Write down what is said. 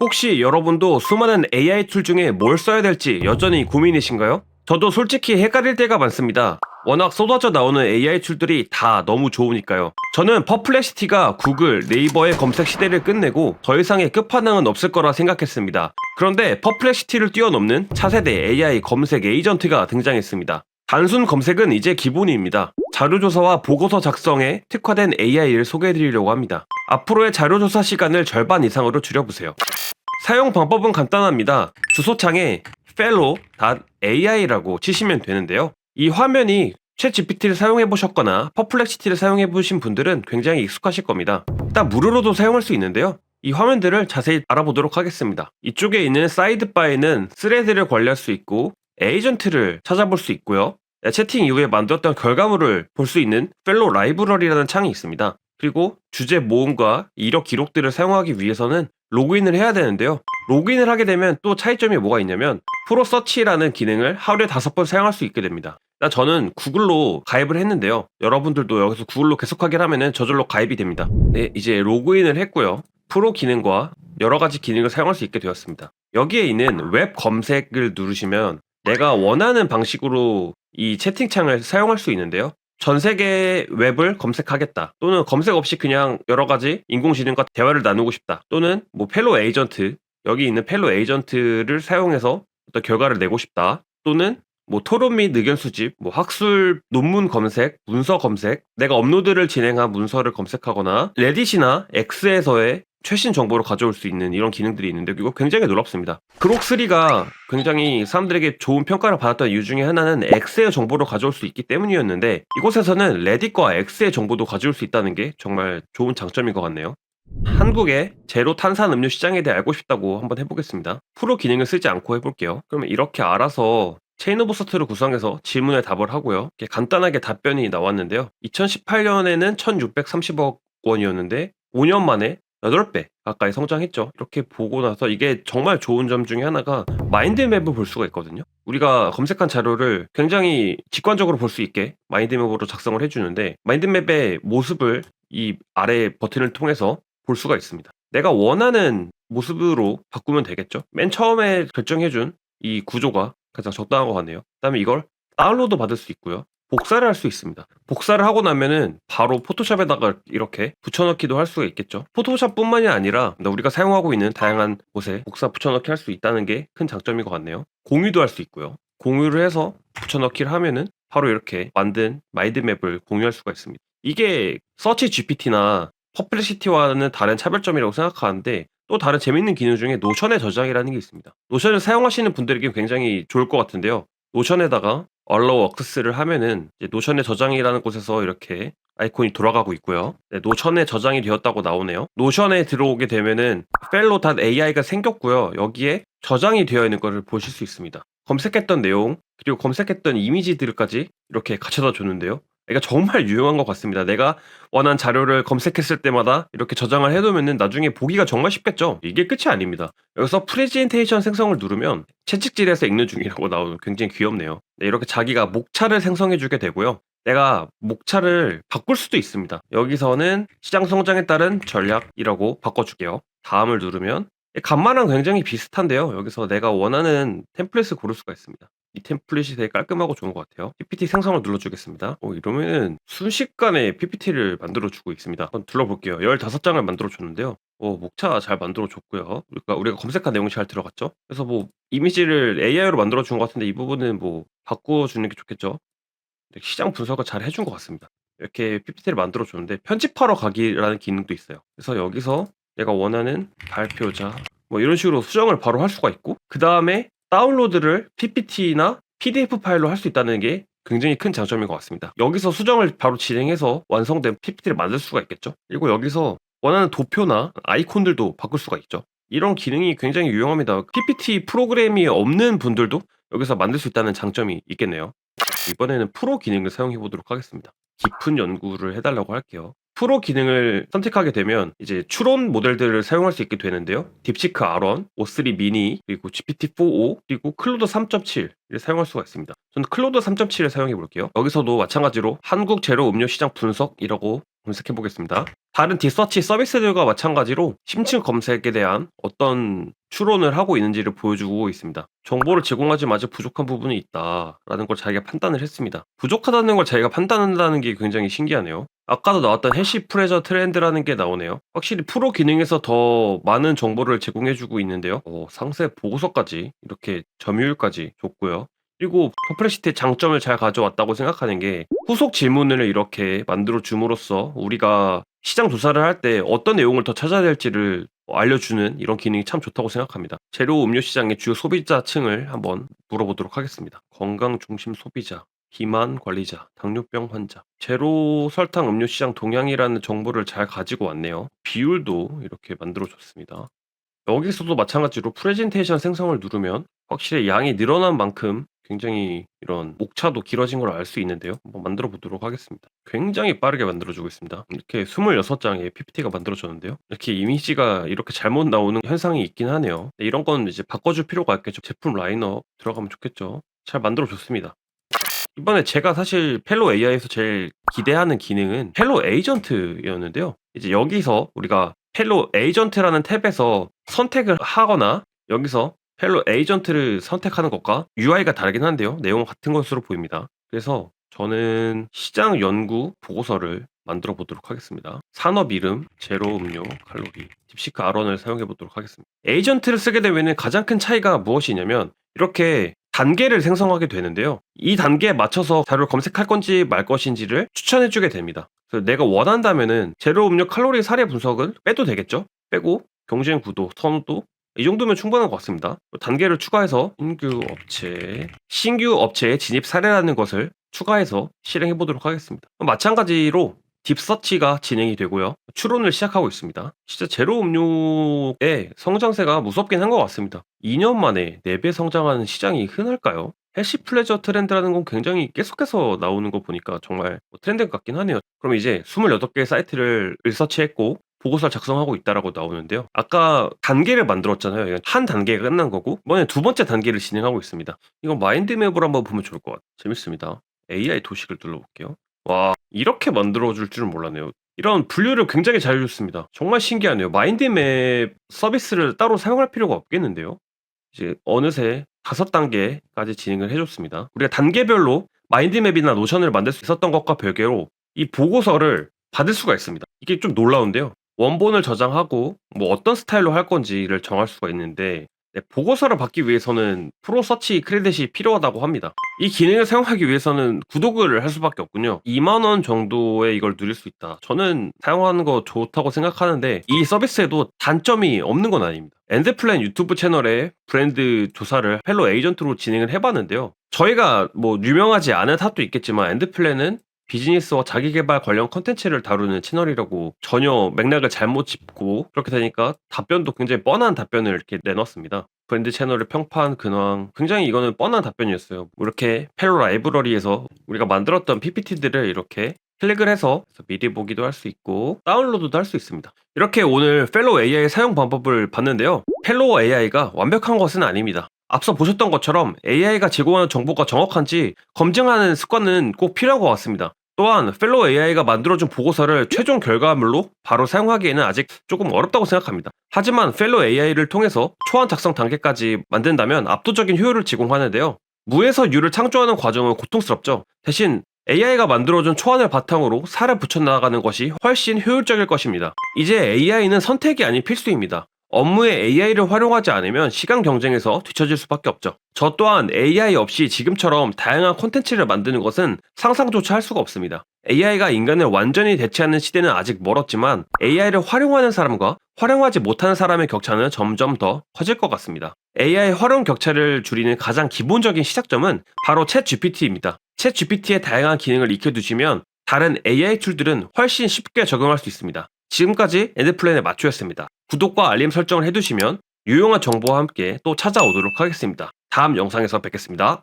혹시 여러분도 수많은 AI 툴 중에 뭘 써야 될지 여전히 고민이신가요? 저도 솔직히 헷갈릴 때가 많습니다. 워낙 쏟아져 나오는 AI 툴들이 다 너무 좋으니까요. 저는 퍼플렉시티가 구글, 네이버의 검색 시대를 끝내고 더 이상의 끝판왕은 없을 거라 생각했습니다. 그런데 퍼플렉시티를 뛰어넘는 차세대 AI 검색 에이전트가 등장했습니다. 단순 검색은 이제 기본입니다. 자료조사와 보고서 작성에 특화된 AI를 소개해드리려고 합니다. 앞으로의 자료조사 시간을 절반 이상으로 줄여보세요. 사용 방법은 간단합니다. 주소창에 fellow.ai라고 치시면 되는데요. 이 화면이 챗GPT를 사용해 보셨거나 퍼플렉시티를 사용해 보신 분들은 굉장히 익숙하실 겁니다. 일단 무료로도 사용할 수 있는데요. 이 화면들을 자세히 알아보도록 하겠습니다. 이쪽에 있는 사이드바에는 스레드를 관리할 수 있고 에이전트를 찾아볼 수 있고요. 채팅 이후에 만들었던 결과물을 볼 수 있는 fellow 라이브러리라는 창이 있습니다. 그리고 주제 모음과 이력 기록들을 사용하기 위해서는 로그인을 해야 되는데요. 로그인을 하게 되면 또 차이점이 뭐가 있냐면 프로 서치라는 기능을 하루에 5번 사용할 수 있게 됩니다. 일단 저는 구글로 가입을 했는데요. 여러분들도 여기서 구글로 계속 하게 하면은 저절로 가입이 됩니다. 네, 이제 로그인을 했고요. 프로 기능과 여러 가지 기능을 사용할 수 있게 되었습니다. 여기에 있는 웹 검색을 누르시면 내가 원하는 방식으로 이 채팅창을 사용할 수 있는데요. 전 세계 웹을 검색하겠다. 또는 검색 없이 그냥 여러 가지 인공지능과 대화를 나누고 싶다. 또는 뭐 펠로 에이전트, 여기 있는 펠로 에이전트를 사용해서 어떤 결과를 내고 싶다. 또는 뭐 토론 및 의견 수집, 뭐 학술 논문 검색, 문서 검색, 내가 업로드를 진행한 문서를 검색하거나 레딧이나 X에서의 최신 정보를 가져올 수 있는 이런 기능들이 있는데 이거 굉장히 놀랍습니다. 그록3가 굉장히 사람들에게 좋은 평가를 받았던 이유 중에 하나는 X의 정보를 가져올 수 있기 때문이었는데 이곳에서는 레딧과 X의 정보도 가져올 수 있다는 게 정말 좋은 장점인 것 같네요. 한국의 제로 탄산 음료 시장에 대해 알고 싶다고 한번 해보겠습니다. 프로 기능을 쓰지 않고 해볼게요. 그러면 이렇게 알아서 체인 오브 서트를 구성해서 질문에 답을 하고요. 이렇게 간단하게 답변이 나왔는데요. 2018년에는 1630억 원이었는데 5년 만에 8배 가까이 성장했죠. 이렇게 보고 나서 이게 정말 좋은 점 중에 하나가 마인드맵을 볼 수가 있거든요. 우리가 검색한 자료를 굉장히 직관적으로 볼 수 있게 마인드맵으로 작성을 해주는데 마인드맵의 모습을 이 아래 버튼을 통해서 볼 수가 있습니다. 내가 원하는 모습으로 바꾸면 되겠죠. 맨 처음에 결정해준 이 구조가 가장 적당한 것 같네요. 그다음에 이걸 다운로드 받을 수 있고요. 복사를 할 수 있습니다. 복사를 하고 나면은 바로 포토샵에다가 이렇게 붙여넣기도 할 수가 있겠죠. 포토샵뿐만이 아니라 우리가 사용하고 있는 다양한 곳에 복사 붙여넣기 할 수 있다는 게 큰 장점인 것 같네요. 공유도 할 수 있고요. 공유를 해서 붙여넣기를 하면은 바로 이렇게 만든 마인드맵을 공유할 수가 있습니다. 이게 서치 GPT나 퍼플렉시티와는 다른 차별점이라고 생각하는데 또 다른 재밌는 기능 중에 노션의 저장이라는 게 있습니다. 노션을 사용하시는 분들에게 굉장히 좋을 것 같은데요. 노션에다가 allow access를 하면은 이제 노션의 저장이라는 곳에서 이렇게 아이콘이 돌아가고 있고요. 네, 노션에 저장이 되었다고 나오네요. 노션에 들어오게 되면은 fellow.ai가 생겼고요. 여기에 저장이 되어 있는 것을 보실 수 있습니다. 검색했던 내용 그리고 검색했던 이미지들까지 이렇게 갖춰다 줬는데요. 그러니까 정말 유용한 것 같습니다. 내가 원하는 자료를 검색했을 때마다 이렇게 저장을 해두면은 나중에 보기가 정말 쉽겠죠. 이게 끝이 아닙니다. 여기서 프레젠테이션 생성을 누르면 채찍질에서 읽는 중이라고 나오는 굉장히 귀엽네요. 네, 이렇게 자기가 목차를 생성해주게 되고요. 내가 목차를 바꿀 수도 있습니다. 여기서는 시장 성장에 따른 전략이라고 바꿔줄게요. 다음을 누르면 간만랑 굉장히 비슷한데요. 여기서 내가 원하는 템플릿을 고를 수가 있습니다. 이 템플릿이 되게 깔끔하고 좋은 것 같아요. PPT 생성을 눌러주겠습니다. 이러면은 순식간에 PPT를 만들어주고 있습니다. 한번 둘러볼게요. 15장을 만들어줬는데요. 목차 잘 만들어줬고요. 그러니까 우리가 검색한 내용이 잘 들어갔죠. 그래서 뭐 이미지를 AI로 만들어준 것 같은데 이 부분은 뭐 바꿔주는 게 좋겠죠. 시장 분석을 잘 해준 것 같습니다. 이렇게 PPT를 만들어줬는데 편집하러 가기라는 기능도 있어요. 그래서 여기서 내가 원하는 발표자 뭐 이런 식으로 수정을 바로 할 수가 있고 그 다음에 다운로드를 PPT나 PDF 파일로 할 수 있다는 게 굉장히 큰 장점인 것 같습니다. 여기서 수정을 바로 진행해서 완성된 PPT를 만들 수가 있겠죠. 그리고 여기서 원하는 도표나 아이콘들도 바꿀 수가 있죠. 이런 기능이 굉장히 유용합니다. PPT 프로그램이 없는 분들도 여기서 만들 수 있다는 장점이 있겠네요. 이번에는 프로 기능을 사용해 보도록 하겠습니다. 깊은 연구를 해달라고 할게요. 프로 기능을 선택하게 되면 이제 추론 모델들을 사용할 수 있게 되는데요. 딥시크 R1, O3 미니, 그리고 GPT-4o, 그리고 클로드 3.7을 사용할 수가 있습니다. 저는 클로드 3.7을 사용해 볼게요. 여기서도 마찬가지로 한국 제로 음료 시장 분석이라고 검색해 보겠습니다. 다른 딥서치 서비스들과 마찬가지로 심층 검색에 대한 어떤 추론을 하고 있는지를 보여주고 있습니다. 정보를 제공하지만 아직 부족한 부분이 있다라는 걸 자기가 판단을 했습니다. 부족하다는 걸 자기가 판단한다는 게 굉장히 신기하네요. 아까도 나왔던 해시 프레저 트렌드라는 게 나오네요. 확실히 프로 기능에서 더 많은 정보를 제공해주고 있는데요. 상세 보고서까지 이렇게 점유율까지 줬고요. 그리고 퍼플렉시티의 장점을 잘 가져왔다고 생각하는 게 후속 질문을 이렇게 만들어 줌으로써 우리가 시장 조사를 할 때 어떤 내용을 더 찾아야 될지를 알려주는 이런 기능이 참 좋다고 생각합니다. 제로 음료 시장의 주요 소비자층을 한번 물어보도록 하겠습니다. 건강 중심 소비자, 비만 관리자, 당뇨병 환자, 제로 설탕 음료 시장 동향이라는 정보를 잘 가지고 왔네요. 비율도 이렇게 만들어줬습니다. 여기서도 마찬가지로 프레젠테이션 생성을 누르면 확실히 양이 늘어난 만큼 굉장히 이런 옥차도 길어진 걸 알 수 있는데요. 한번 만들어 보도록 하겠습니다. 굉장히 빠르게 만들어주고 있습니다. 이렇게 26장의 PPT가 만들어졌는데요. 이렇게 이미지가 이렇게 잘못 나오는 현상이 있긴 하네요. 이런 건 이제 바꿔줄 필요가 있겠죠. 제품 라인업 들어가면 좋겠죠. 잘 만들어줬습니다. 이번에 제가 사실 펠로 AI에서 제일 기대하는 기능은 펠로 에이전트였는데요. 이제 여기서 우리가 펠로 에이전트라는 탭에서 선택을 하거나 여기서 펠로 에이전트를 선택하는 것과 UI가 다르긴 한데요. 내용은 같은 것으로 보입니다. 그래서 저는 시장 연구 보고서를 만들어 보도록 하겠습니다. 산업 이름, 제로 음료, 칼로리, 딥시크 R1을 사용해 보도록 하겠습니다. 에이전트를 쓰게 되면 가장 큰 차이가 무엇이냐면 이렇게 단계를 생성하게 되는데요. 이 단계에 맞춰서 자료를 검색할 건지 말 것인지를 추천해 주게 됩니다. 그래서 내가 원한다면은 제로 음료 칼로리 사례 분석을 빼도 되겠죠? 빼고 경쟁 구도, 선호도 이 정도면 충분한 것 같습니다. 단계를 추가해서 신규 업체의 진입 사례라는 것을 추가해서 실행해 보도록 하겠습니다. 마찬가지로 딥서치가 진행이 되고요. 추론을 시작하고 있습니다. 진짜 제로 음료의 성장세가 무섭긴 한 것 같습니다. 2년 만에 4배 성장하는 시장이 흔할까요? 해시 플레저 트렌드라는 건 굉장히 계속해서 나오는 거 보니까 정말 트렌드 같긴 하네요. 그럼 이제 28개의 사이트를 리서치했고 보고서를 작성하고 있다라고 나오는데요. 아까 단계를 만들었잖아요. 이건 한 단계가 끝난 거고 이번에 두 번째 단계를 진행하고 있습니다. 이건 마인드맵으로 한번 보면 좋을 것 같아요. 재밌습니다. AI 도식을 눌러볼게요. 와, 이렇게 만들어줄 줄은 몰랐네요. 이런 분류를 굉장히 잘 해줬습니다. 정말 신기하네요. 마인드맵 서비스를 따로 사용할 필요가 없겠는데요. 이제 어느새 5단계까지 진행을 해줬습니다. 우리가 단계별로 마인드맵이나 노션을 만들 수 있었던 것과 별개로 이 보고서를 받을 수가 있습니다. 이게 좀 놀라운데요. 원본을 저장하고 뭐 어떤 스타일로 할 건지를 정할 수가 있는데 보고서를 받기 위해서는 프로 서치 크레딧이 필요하다고 합니다. 이 기능을 사용하기 위해서는 구독을 할 수밖에 없군요. 2만 원 정도에 이걸 누릴 수 있다. 저는 사용하는 거 좋다고 생각하는데 이 서비스에도 단점이 없는 건 아닙니다. 엔드플랜 유튜브 채널에 브랜드 조사를 펠로 에이전트로 진행을 해봤는데요. 저희가 뭐 유명하지 않은 탓도 있겠지만 엔드플랜은 비즈니스와 자기계발 관련 컨텐츠를 다루는 채널이라고 전혀 맥락을 잘못 짚고 그렇게 되니까 답변도 굉장히 뻔한 답변을 이렇게 내놨습니다. 브랜드 채널을 평판 근황 굉장히 이거는 뻔한 답변이었어요. 이렇게 펠로 라이브러리에서 우리가 만들었던 PPT들을 이렇게 클릭을 해서 미리 보기도 할 수 있고 다운로드도 할 수 있습니다. 이렇게 오늘 펠로우 AI 사용 방법을 봤는데요. 펠로우 AI가 완벽한 것은 아닙니다. 앞서 보셨던 것처럼 AI가 제공하는 정보가 정확한지 검증하는 습관은 꼭 필요한 것 같습니다. 또한 펠로우 AI가 만들어준 보고서를 최종 결과물로 바로 사용하기에는 아직 조금 어렵다고 생각합니다. 하지만 펠로우 AI를 통해서 초안 작성 단계까지 만든다면 압도적인 효율을 제공하는데요. 무에서 유를 창조하는 과정은 고통스럽죠. 대신 AI가 만들어준 초안을 바탕으로 살을 붙여나가는 것이 훨씬 효율적일 것입니다. 이제 AI는 선택이 아닌 필수입니다. 업무에 AI를 활용하지 않으면 시간 경쟁에서 뒤처질 수밖에 없죠. 저 또한 AI 없이 지금처럼 다양한 콘텐츠를 만드는 것은 상상조차 할 수가 없습니다. AI가 인간을 완전히 대체하는 시대는 아직 멀었지만 AI를 활용하는 사람과 활용하지 못하는 사람의 격차는 점점 더 커질 것 같습니다. AI 활용 격차를 줄이는 가장 기본적인 시작점은 바로 챗 GPT입니다. 챗 GPT의 다양한 기능을 익혀두시면 다른 AI 툴들은 훨씬 쉽게 적용할 수 있습니다. 지금까지 엔드플랜의 마초였습니다. 구독과 알림 설정을 해두시면 유용한 정보와 함께 또 찾아오도록 하겠습니다. 다음 영상에서 뵙겠습니다.